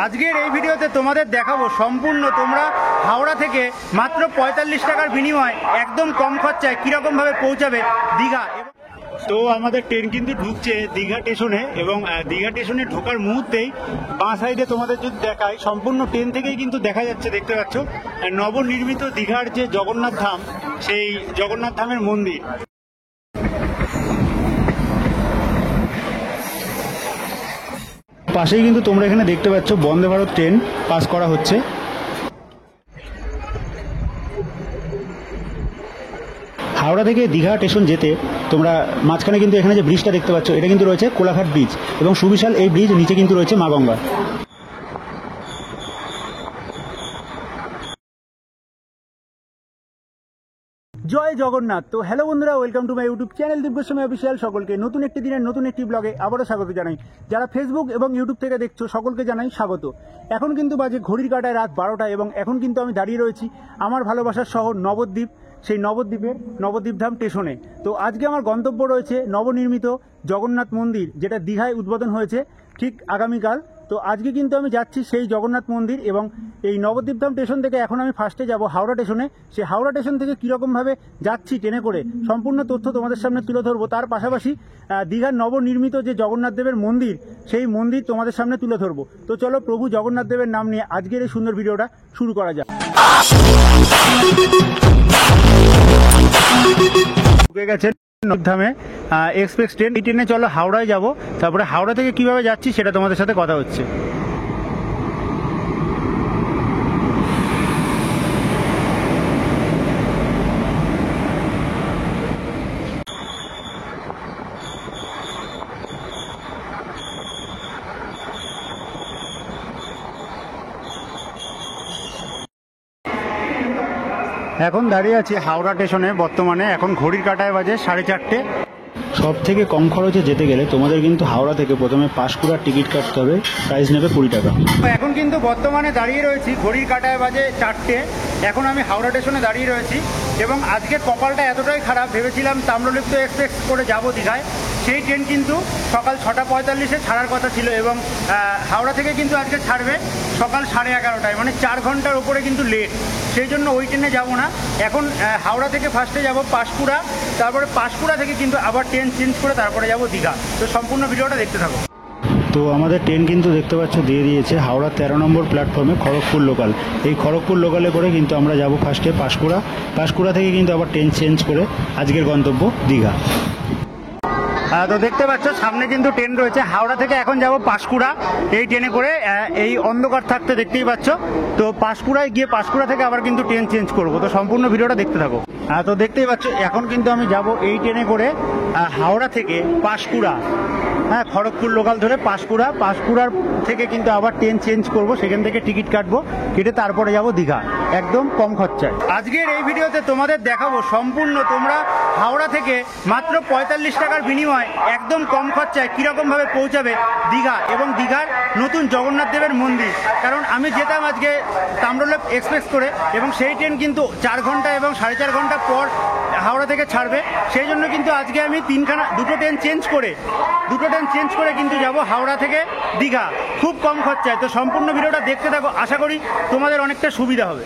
আজকের এই ভিডিওতে তোমাদের দেখাবো সম্পূর্ণ তোমরা হাওড়া থেকে মাত্র ৪৫ টাকার বিনিময়ে একদম কম খরচায় কিরকম ভাবে পৌঁছাবে দীঘা। তো আমাদের ট্রেন কিন্তু ঢুকছে দীঘা স্টেশনে এবং দীঘা স্টেশনে ঢোকার মুহূর্তেই বাঁ সাইডে তোমাদের যদি দেখায় সম্পূর্ণ ট্রেন থেকেই কিন্তু দেখা যাচ্ছে, দেখতে পাচ্ছ নবনির্মিত দীঘার যে জগন্নাথ ধাম, সেই জগন্নাথ ধামের মন্দির। পাশেই কিন্তু তোমরা এখানে দেখতে পাচ্ছ বন্দে ভারত ট্রেন পাস করা হচ্ছে। হাওড়া থেকে দীঘা স্টেশন যেতে তোমরা মাঝখানে কিন্তু এখানে যে ব্রিজটা দেখতে পাচ্ছ, এটা কিন্তু রয়েছে কোলাঘাট ব্রিজ এবং সুবিশাল এই ব্রিজ, নিচে কিন্তু রয়েছে মা গঙ্গা। জয় জগন্নাথ। তো হ্যালো বন্ধুরা, welcome to my YouTube channel Deep Goswami official. সকলকে নতুন একটি দিনের নতুন একটি ব্লগে আবারও স্বাগত জানাই। যারা ফেসবুক এবং ইউটিউব থেকে দেখছো সকলকে জানাই স্বাগত। এখন কিন্তু বাজে ঘড়ির কাঁটায় রাত 12টা এবং এখন কিন্তু আমি দাঁড়িয়ে রয়েছি আমার ভালোবাসার শহর নবদ্বীপ, সেই নবদ্বীপের নবদ্বীপধাম স্টেশনে। তো আজকে আমার গন্তব্য রয়েছে নবনির্মিত জগন্নাথ মন্দির, যেটা দীঘায় উদ্বোধন হয়েছে ঠিক আগামীকাল। তো আজকে কিন্তু আমি যাচ্ছি সেই জগন্নাথ মন্দির এবং এই নবদ্বীপধাম স্টেশন থেকে এখন আমি ফার্স্টে যাব হাওড়া স্টেশনে। সেই হাওড়া স্টেশন থেকে কীরকমভাবে যাচ্ছি ট্রেনে করে সম্পূর্ণ তথ্য তোমাদের সামনে তুলে ধরবো। তার পাশাপাশি দীঘার নবনির্মিত যে জগন্নাথ দেবের মন্দির, সেই মন্দির তোমাদের সামনে তুলে ধরবো। তো চলো প্রভু জগন্নাথ দেবের নাম নিয়ে আজকের এই সুন্দর ভিডিওটা শুরু করা যাক। ঢুকে গেছেন নবদ্বীপধামে এক্সপ্রেস ট্রেন। এই ট্রেনে চলো হাওড়ায় যাব, তারপরে হাওড়া থেকে কিভাবে যাচ্ছি সেটা তোমাদের সাথে কথা হচ্ছে। এখন দাঁড়িয়ে আছি হাওড়া স্টেশনে বর্তমানে। এখন ঘড়ির কাঁটায় বাজে 4:30। সব থেকে কম খরচে যেতে গেলে তোমাদের কিন্তু হাওড়া থেকে প্রথমে পাঁশকুড়ার টিকিট কাটতে হবে, প্রাইস নেবে 20 টাকা। এখন কিন্তু বর্তমানে দাঁড়িয়ে রয়েছি ঘড়ির কাঁটায় বাজে 4টে। এখন আমি হাওড়া স্টেশনে দাঁড়িয়ে রয়েছি এবং আজকের কপালটা এতটাই খারাপ, ভেবেছিলাম তাম্রলিপ্ত এক্সপ্রেস করে যাব দীঘায়। সেই ট্রেন কিন্তু সকাল 6:45-এ ছাড়ার কথা ছিল এবং হাওড়া থেকে কিন্তু আজকে ছাড়বে সকাল 11:30টায়, মানে 4 ঘন্টার উপরে কিন্তু লেট। সেই জন্য ওই ট্রেনে যাব না। এখন হাওড়া থেকে ফার্স্টে যাব পাঁশকুড়া, তারপরে পাঁশকুড়া থেকে কিন্তু আবার ট্রেন চেঞ্জ করে তারপরে যাব দীঘা। তো সম্পূর্ণ ভিডিওটা দেখতে থাকো। তো আমাদের ট্রেন কিন্তু দেখতে পাচ্ছ দিয়ে দিয়েছে হাওড়া 13 নম্বর প্ল্যাটফর্মে খড়গপুর লোকাল। এই খড়গপুর লোকালে করে কিন্তু আমরা যাব ফার্স্টে পাঁশকুড়া, পাঁশকুড়া থেকে কিন্তু আবার ট্রেন চেঞ্জ করে আজকের গন্তব্য দীঘা। তো দেখতে পাচ্ছ সামনে কিন্তু ট্রেন রয়েছে হাওড়া থেকে, এখন যাব পাঁশকুড়া এই ট্রেনে করে। এই অন্ধকার থাকতে দেখতেই পাচ্ছ। তো পাঁশকুড়ায় গিয়ে পাঁশকুড়া থেকে আবার কিন্তু ট্রেন চেঞ্জ করব। তো সম্পূর্ণ ভিডিওটা দেখতে থাকো। তো দেখতেই পাচ্ছ এখন কিন্তু আমি যাব এই ট্রেনে করে হাওড়া থেকে পাঁশকুড়া, হ্যাঁ খড়গপুর লোকাল ধরে পাঁশকুড়া, পাঁশকুড়ার থেকে কিন্তু আবার ট্রেন চেঞ্জ করব, সেখান থেকে টিকিট কাটবো, কেটে তারপরে যাব দীঘা একদম কম খরচায়। আজকের এই ভিডিওতে তোমাদের দেখাবো সম্পূর্ণ তোমরা হাওড়া থেকে মাত্র ৪৫ টাকার বিনিময়ে একদম কম খরচায় কিরকম ভাবে পৌঁছাবে দীঘা এবং দীঘার নতুন জগন্নাথ দেবের মন্দির। কারণ আমি যেতাম আজকে তাম্রলিপ্ত এক্সপ্রেস করে এবং সেই ট্রেন কিন্তু 4 ঘন্টা এবং 4.5 ঘন্টা পর হাওড়া থেকে ছাড়বে। সেই জন্য কিন্তু আজকে আমি দুটো ট্রেন চেঞ্জ করে কিন্তু যাব হাওড়া থেকে দীঘা খুব কম খরচায়। তো সম্পূর্ণ ভিডিওটা দেখতে থাকো, আশা করি তোমাদের অনেকটা সুবিধা হবে।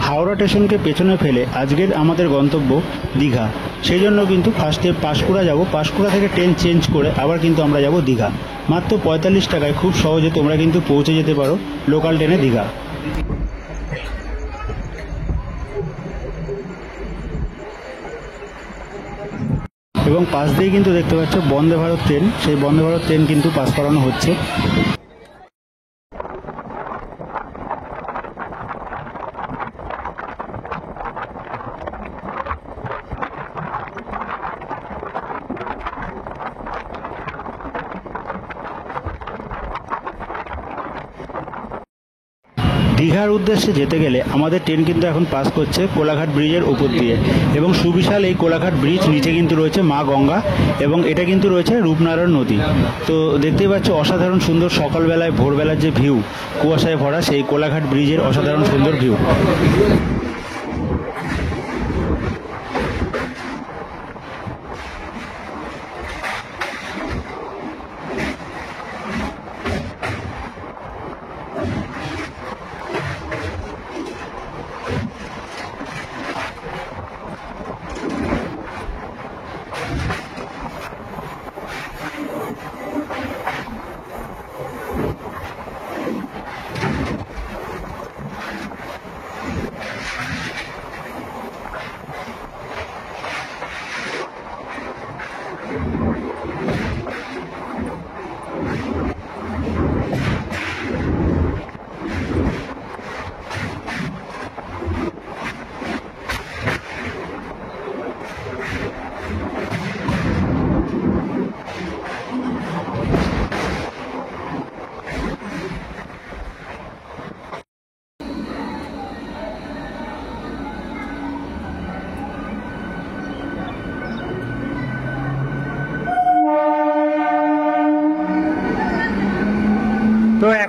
হাওড়া স্টেশনকে পেছনে ফেলে আজকের আমাদের গন্তব্য দীঘা। সেই জন্য কিন্তু ফার্স্টে পাঁশকুড়া যাব, পাঁশকুড়া থেকে ট্রেন চেঞ্জ করে আবার কিন্তু আমরা যাব দীঘা। মাত্র ৪৫ টাকায় খুব সহজে তোমরা কিন্তু পৌঁছে যেতে পারো লোকাল ট্রেনে দীঘা। এবং পাশ দিয়ে কিন্তু দেখতে পাচ্ছ বন্দে ভারত ট্রেন, সেই বন্দে ভারত ট্রেন কিন্তু পাস করানো হচ্ছে। দীঘার উদ্দেশ্যে যেতে গেলে আমাদের ট্রেন কিন্তু এখন পাস করছে কোলাঘাট ব্রিজের উপর দিয়ে এবং সুবিশাল এই কোলাঘাট ব্রিজ, নিচে কিন্তু রয়েছে মা গঙ্গা এবং এটা কিন্তু রয়েছে রূপনারায়ণ নদী। তো দেখতেই পাচ্ছ অসাধারণ সুন্দর সকালবেলায় ভোরবেলার যে ভিউ, কুয়াশায় ভরা সেই কোলাঘাট ব্রিজের অসাধারণ সুন্দর ভিউ।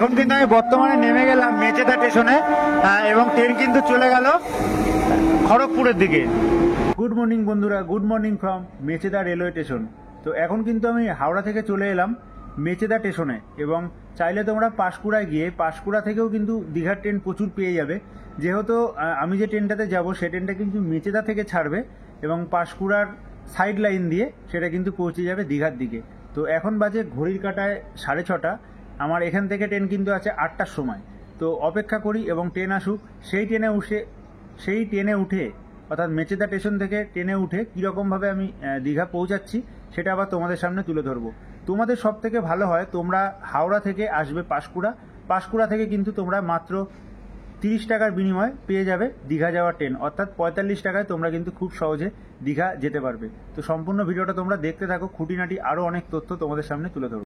এখন কিন্তু আমি বর্তমানে নেমে গেলাম মেচেদা স্টেশনে এবং ট্রেন কিন্তু চলে গেল খড়গপুরের দিকে। গুড মর্নিং বন্ধুরা, good morning from Mecheda railway station. তো এখন কিন্তু আমি হাওড়া থেকে চলে এলাম মেচেদা স্টেশনে এবং চাইলে তোমরা পাঁশকুড়ায় গিয়ে পাঁশকুড়া থেকেও কিন্তু দীঘার ট্রেন প্রচুর পেয়ে যাবে। যেহেতু আমি যে ট্রেনটাতে যাব সেই ট্রেনটা কিন্তু মেচেদা থেকে ছাড়বে এবং পাঁশকুড়ার সাইড লাইন দিয়ে সেটা কিন্তু পৌঁছে যাবে দীঘার দিকে। তো এখন বাজে ঘড়ির কাঁটায় 6:30। আমার এখান থেকে ট্রেন কিন্তু আছে 8টার সময়। তো অপেক্ষা করি এবং ট্রেন আসুক, সেই ট্রেনে উঠে অর্থাৎ মেচেদা স্টেশন থেকে ট্রেনে উঠে কীরকমভাবে আমি দীঘা পৌঁছাচ্ছি সেটা আবার তোমাদের সামনে তুলে ধরবো। তোমাদের সব থেকে ভালো হয় তোমরা হাওড়া থেকে আসবে পাঁশকুড়া থেকে কিন্তু তোমরা মাত্র 30 টাকার বিনিময়ে পেয়ে যাবে দীঘা যাওয়ার ট্রেন, অর্থাৎ 45 টাকায় তোমরা কিন্তু খুব সহজে দীঘা যেতে পারবে। তো সম্পূর্ণ ভিডিওটা তোমরা দেখতে থাকো, খুঁটিনাটি আরও অনেক তথ্য তোমাদের সামনে তুলে ধরবো।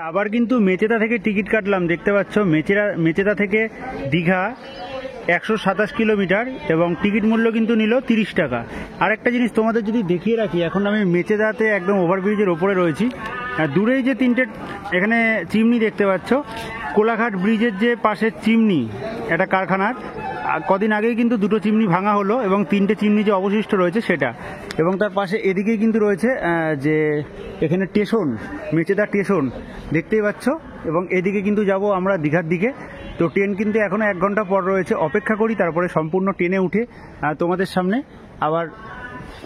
আবার কিন্তু মেচেদা থেকে টিকিট কাটলাম, দেখতে পাচ্ছ মেচেদা থেকে দীঘা 127 কিলোমিটার এবং টিকিট মূল্য কিন্তু নিল 30 টাকা। আরেকটা জিনিস তোমাদের যদি দেখিয়ে রাখি, এখন আমি মেচেদাতে একদম ওভারব্রিজের ওপরে রয়েছি। দূরেই যে তিনটে এখানে চিমনি দেখতে পাচ্ছ, কোলাঘাট ব্রিজের যে পাশের চিমনি একটা কারখানার, কদিন আগেই কিন্তু 2টো চিমনি ভাঙা হলো এবং 3টে চিমনি যে অবশিষ্ট রয়েছে সেটা, এবং তার পাশে এদিকেই কিন্তু রয়েছে যে এখানে স্টেশন, মেচেদা স্টেশন দেখতেই পাচ্ছ, এবং এদিকে কিন্তু যাব আমরা দীঘার দিকে। তো ট্রেন কিন্তু এখনো 1 ঘন্টা পর রয়েছে, অপেক্ষা করি, তারপরে সম্পূর্ণ ট্রেনে উঠে তোমাদের সামনে আবার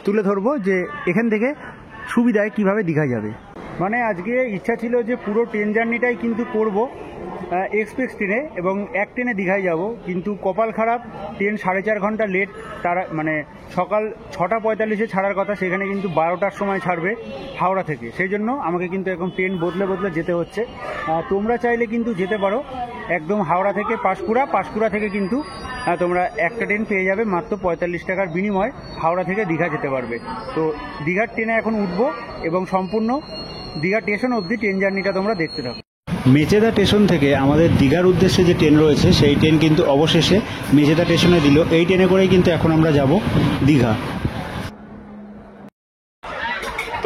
তুলে ধরবো যে এখান থেকে সুবিধায় কিভাবে দীঘা যাবে। মানে আজকে ইচ্ছা ছিল যে পুরো ট্রেন জার্নিটাই কিন্তু করব এক্সপ্রেস ট্রেনে এবং এক ট্রেনে দীঘায় যাব, কিন্তু কপাল খারাপ, ট্রেন 4.5 ঘন্টা লেট। তারা মানে সকাল 6:45-এ ছাড়ার কথা, সেখানে কিন্তু 12টার সময় ছাড়বে হাওড়া থেকে। সেই জন্য আমাকে কিন্তু এখন ট্রেন বদলে যেতে হচ্ছে। তোমরা চাইলে কিন্তু যেতে পারো একদম হাওড়া থেকে পাঁশকুড়া থেকে কিন্তু তোমরা একটা ট্রেন পেয়ে যাবে মাত্র 45 টাকার বিনিময়ে, হাওড়া থেকে দীঘা যেতে পারবে। তো দীঘার ট্রেনে এখন উঠবো এবং সম্পূর্ণ দীঘা স্টেশন অবধি ট্রেন জার্নিটা তোমরা দেখতে থাকো। মেচেদা স্টেশন থেকে আমাদের দীঘার উদ্দেশ্যে যে ট্রেন রয়েছে সেই ট্রেন কিন্তু অবশেষে মেচেদা স্টেশনে দিল। এই ট্রেনে করেই কিন্তু এখন আমরা যাব দীঘা।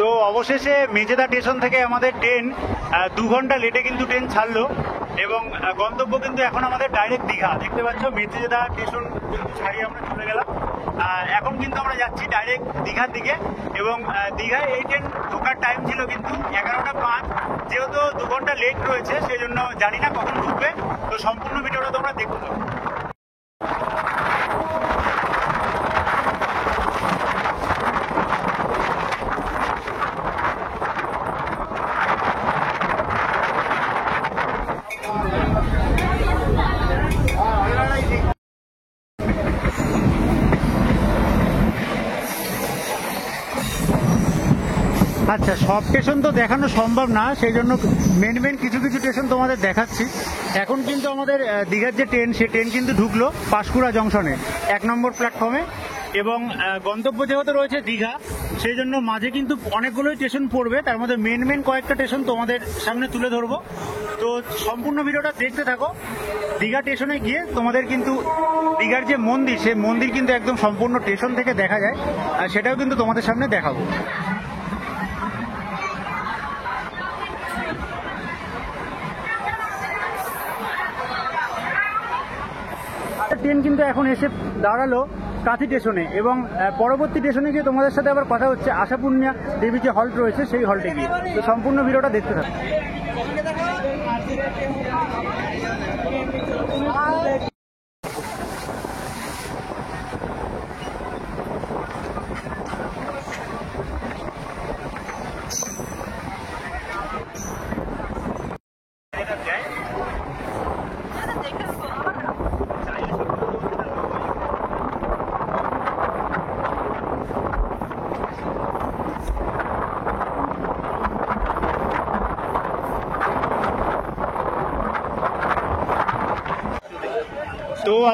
তো অবশেষে মেচেদা স্টেশন থেকে আমাদের ট্রেন 2 ঘন্টা লেটে কিন্তু ট্রেন ছাড়লো এবং গন্তব্য কিন্তু এখন আমাদের ডাইরেক্ট দীঘা। দেখতে পাচ্ছ মেচেদা স্টেশন কিন্তু ছাড়িয়ে আমরা চলে গেলাম। এখন কিন্তু আমরা যাচ্ছি ডাইরেক্ট দীঘার দিকে এবং দীঘায় এই ট্রেন ঢোকার টাইম ছিল কিন্তু 11:05। যেহেতু 2 ঘন্টা লেট রয়েছে সেই জন্য জানি না কখন ঢুকবে। তো সম্পূর্ণ ভিডিওটা তোমরা দেখতে থাকো। আচ্ছা, সব স্টেশন তো দেখানো সম্ভব না, সেই জন্য মেন কিছু স্টেশন তোমাদের দেখাচ্ছি। এখন কিন্তু আমাদের দীঘার যে ট্রেন, সে ট্রেন কিন্তু ঢুকলো পাঁশকুড়া জংশনে 1 নম্বর প্ল্যাটফর্মে এবং গন্তব্য যেহেতু রয়েছে দীঘা, সেই জন্য মাঝে কিন্তু অনেকগুলোই স্টেশন পড়বে। তার মধ্যে মেন কয়েকটা স্টেশন তোমাদের সামনে তুলে ধরবো। তো সম্পূর্ণ ভিডিওটা দেখতে থাকো। দীঘা স্টেশনে গিয়ে তোমাদের কিন্তু দীঘার যে মন্দির, সেই মন্দির কিন্তু একদম সম্পূর্ণ স্টেশন থেকে দেখা যায়, আর সেটাও কিন্তু তোমাদের সামনে দেখাবো। ট্রেন কিন্তু এখন এসে দাঁড়ালো কাঁথি স্টেশনে এবং পরবর্তী স্টেশনে গিয়ে তোমাদের সাথে আবার কথা হচ্ছে আশাপূর্ণা দেবী যে হল্ট রয়েছে সেই হল্টে গিয়ে। তো সম্পূর্ণ ভিডিওটা দেখতে থাকো।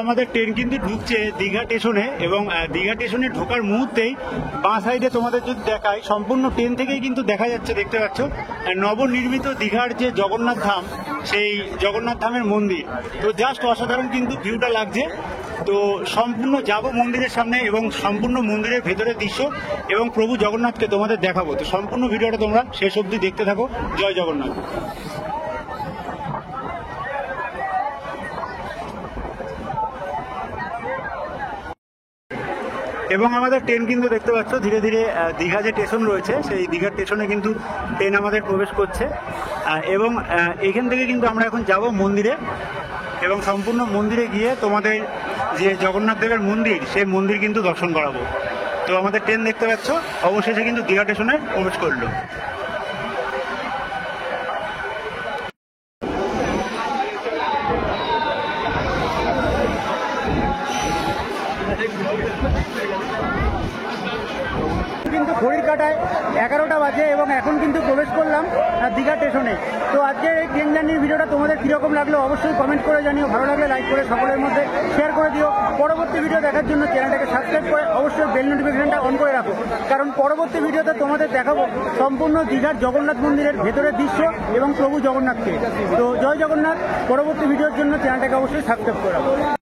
আমাদের ট্রেন কিন্তু ঢুকছে দীঘা স্টেশনে, এবং দীঘা স্টেশনে ঢোকার মুহূর্তেই বাঁ সাইডে তোমাদের যদি দেখাই, সম্পূর্ণ ট্রেন থেকেই কিন্তু দেখা যাচ্ছে, দেখতে পাচ্ছ নবনির্মিত দীঘার যে জগন্নাথ ধাম, সেই জগন্নাথ ধামের মন্দির। তো জাস্ট অসাধারণ কিন্তু ভিউটা লাগছে। তো সম্পূর্ণ যাব মন্দিরের সামনে এবং সম্পূর্ণ মন্দিরের ভেতরের দৃশ্য এবং প্রভু জগন্নাথকে তোমাদের দেখাবো। তো সম্পূর্ণ ভিডিওটা তোমরা শেষ অবধি দেখতে থাকো। জয় জগন্নাথ। এবং আমাদের ট্রেন কিন্তু দেখতে পাচ্ছ ধীরে ধীরে দীঘা যে স্টেশন রয়েছে, সেই দীঘার স্টেশনে কিন্তু ট্রেন আমাদের প্রবেশ করছে। এবং এখান থেকে কিন্তু আমরা এখন যাব মন্দিরে, এবং সম্পূর্ণ মন্দিরে গিয়ে তোমাদের যে জগন্নাথ দেবের মন্দির, সেই মন্দির কিন্তু দর্শন করাবো। তো আমাদের ট্রেন দেখতে পাচ্ছ অবশেষে কিন্তু দীঘা স্টেশনে প্রবেশ করলো। কিন্তু ঘড়ির কাঁটায় 11টা বাজে এবং এখন কিন্তু প্রবেশ করলাম দীঘা স্টেশনে। তো আজকের এই ট্রেন জার্নির ভিডিওটা তোমাদের কীরকম লাগলো অবশ্যই কমেন্ট করে জানিও। ভালো লাগলে লাইক করে সকলের মধ্যে শেয়ার করে দিও। পরবর্তী ভিডিও দেখার জন্য চ্যানেলটাকে সাবস্ক্রাইব করে অবশ্যই বেল নোটিফিকেশনটা অন করে রাখো, কারণ পরবর্তী ভিডিওতে তোমাদের দেখাবো সম্পূর্ণ দীঘার জগন্নাথ মন্দিরের ভেতরের দৃশ্য এবং প্রভু জগন্নাথকে। তো জয় জগন্নাথ। পরবর্তী ভিডিওর জন্য চ্যানেলটাকে অবশ্যই সাবস্ক্রাইব করে রাখো।